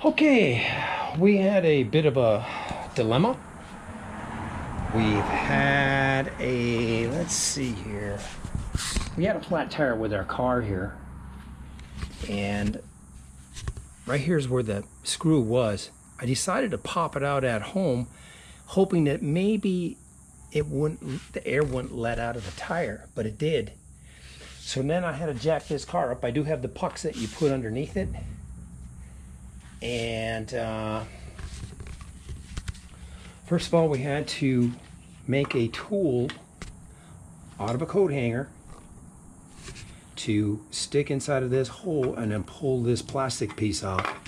Okay, we had a bit of a dilemma. We've had a, let's see here. We had a flat tire with our car here. And right here's where the screw was. I decided to pop it out at home, hoping that maybe the air wouldn't let out of the tire, but it did. So then I had to jack this car up. I do have the pucks that you put underneath it. And first of all, we had to make a tool out of a coat hanger to stick inside of this hole and then pull this plastic piece off.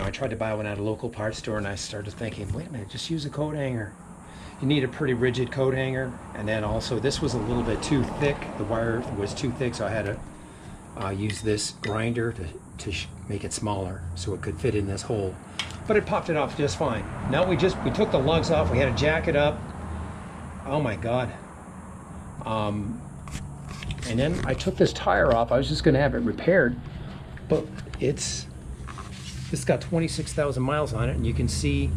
I tried to buy one at a local parts store and I started thinking, wait a minute, just use a coat hanger. You need a pretty rigid coat hanger, and then also this was a little bit too thick. The wire was too thick, so I had to use this grinder to make it smaller so it could fit in this hole. But it popped it off just fine. Now we took the lugs off. We had to jack it up. Oh my God. And then I took this tire off. I was just going to have it repaired, but it's got 26,000 miles on it, and you can see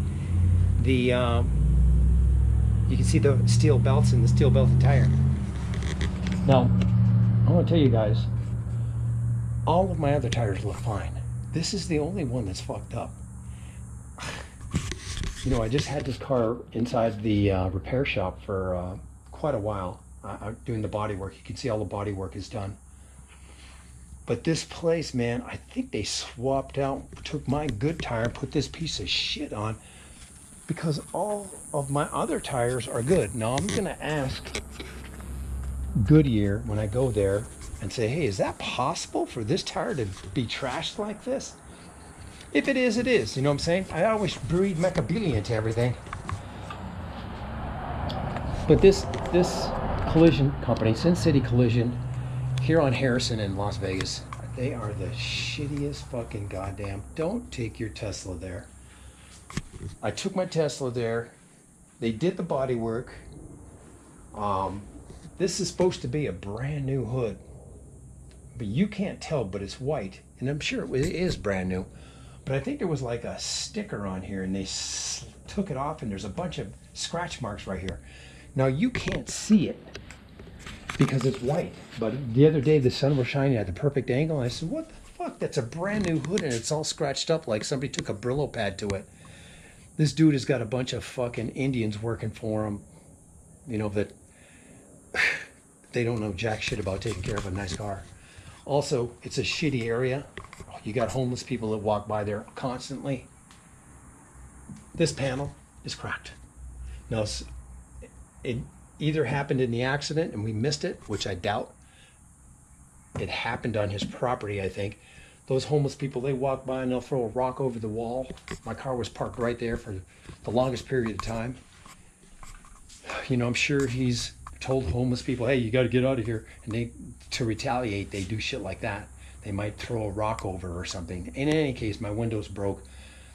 the steel belts in the steel belted tire. Now, I want to tell you guys, all of my other tires look fine. This is the only one that's fucked up. I just had this car inside the repair shop for quite a while, doing the body work. You can see all the body work is done. But this place, man, I think they swapped out, took my good tire, put this piece of shit on, because all of my other tires are good. Now I'm gonna ask Goodyear when I go there and say, hey, is that possible for this tire to be trashed like this? If it is, it is. You know what I'm saying? I always breed Mechabili into everything. But this collision company, Sin City Collision, here on Harrison in Las Vegas, they are the shittiest fucking goddamn. Don't take your Tesla there. I took my Tesla there. They did the body work. This is supposed to be a brand new hood, but you can't tell, but it's white, and I'm sure it is brand new. But I think there was like a sticker on here, and they took it off, and there's a bunch of scratch marks right here. Now you can't see it because it's white, but the other day the sun was shining at the perfect angle, and I said, what the fuck? That's a brand new hood, and it's all scratched up like somebody took a Brillo pad to it. This dude has got a bunch of fucking Indians working for him, that they don't know jack shit about taking care of a nice car. Also, it's a shitty area. You got homeless people that walk by there constantly. This panel is cracked. Now, it either happened in the accident and we missed it, which I doubt. It happened on his property, I think. Those homeless people, they walk by and they'll throw a rock over the wall. My car was parked right there for the longest period of time. I'm sure he's told homeless people, hey, you got to get out of here. And to retaliate, they do shit like that. They might throw a rock over or something. In any case, my window's broke.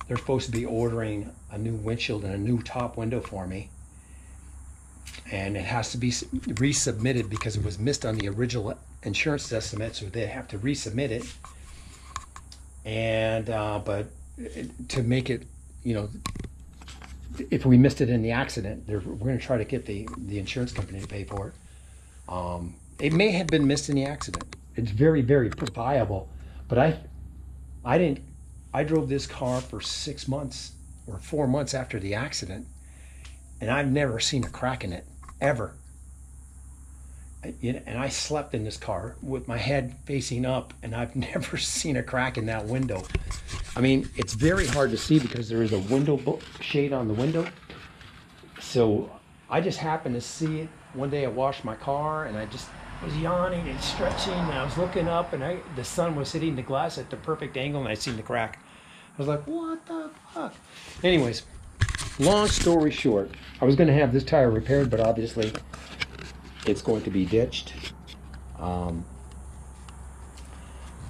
They're supposed to be ordering a new windshield and a new top window for me. And it has to be resubmitted because it was missed on the original insurance estimate, so they have to resubmit it. And but to make it, if we missed it in the accident, we're going to try to get the insurance company to pay for it. It may have been missed in the accident. It's very, very viable. But I drove this car for 6 months or 4 months after the accident, and I've never seen a crack in it, ever. And I slept in this car with my head facing up, and I've never seen a crack in that window. I mean, it's very hard to see because there is a window shade on the window. So I just happened to see it. One day I washed my car, and I just was yawning and stretching, and I was looking up, and the sun was hitting the glass at the perfect angle, and I seen the crack. I was like, what the fuck? Anyways, long story short, I was going to have this tire repaired, but obviously it's going to be ditched.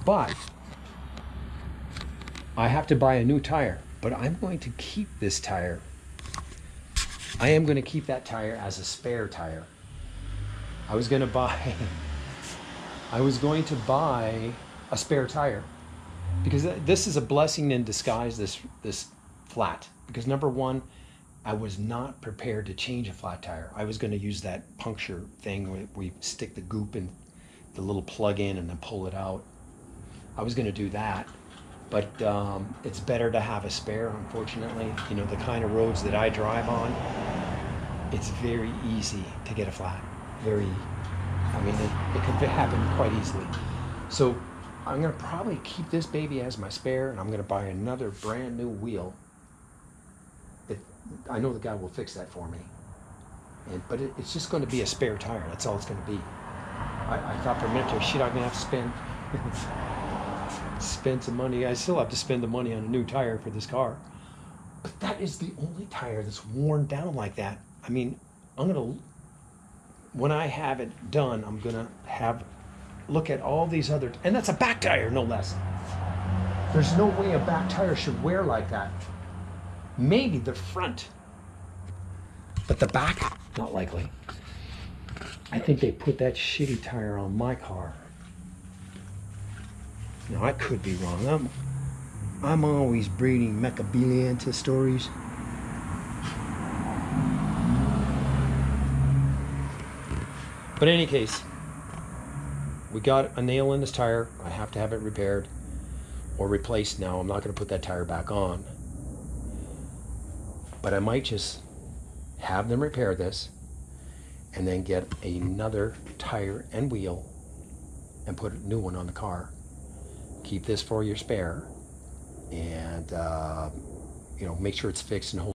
But I have to buy a new tire, but I'm going to keep this tire. I am going to keep that tire as a spare tire. I was going to buy a spare tire because this is a blessing in disguise, this flat. Because number one, I was not prepared to change a flat tire. I was going to use that puncture thing where we stick the goop in the little plug in and then pull it out. I was going to do that, but it's better to have a spare, unfortunately. You know, the kind of roads that I drive on, it's very easy to get a flat. I mean, it can happen quite easily. So I'm going to probably keep this baby as my spare, and I'm going to buy another brand new wheel. I know the guy will fix that for me. But it's just going to be a spare tire. That's all it's going to be. I thought for a minute, shit, I'm going to have to spend some money. I still have to spend the money on a new tire for this car. But that is the only tire that's worn down like that. I mean, when I have it done, I'm going to look at all these other, and that's a back tire, no less. There's no way a back tire should wear like that. Maybe the front, but the back, not likely. I think they put that shitty tire on my car. Now, I could be wrong. I'm always breeding Mechabelianta stories. But in any case, we got a nail in this tire. I have to have it repaired or replaced now. I'm not going to put that tire back on. But I might just have them repair this and then get another tire and wheel and put a new one on the car. Keep this for your spare and, make sure it's fixed and hold.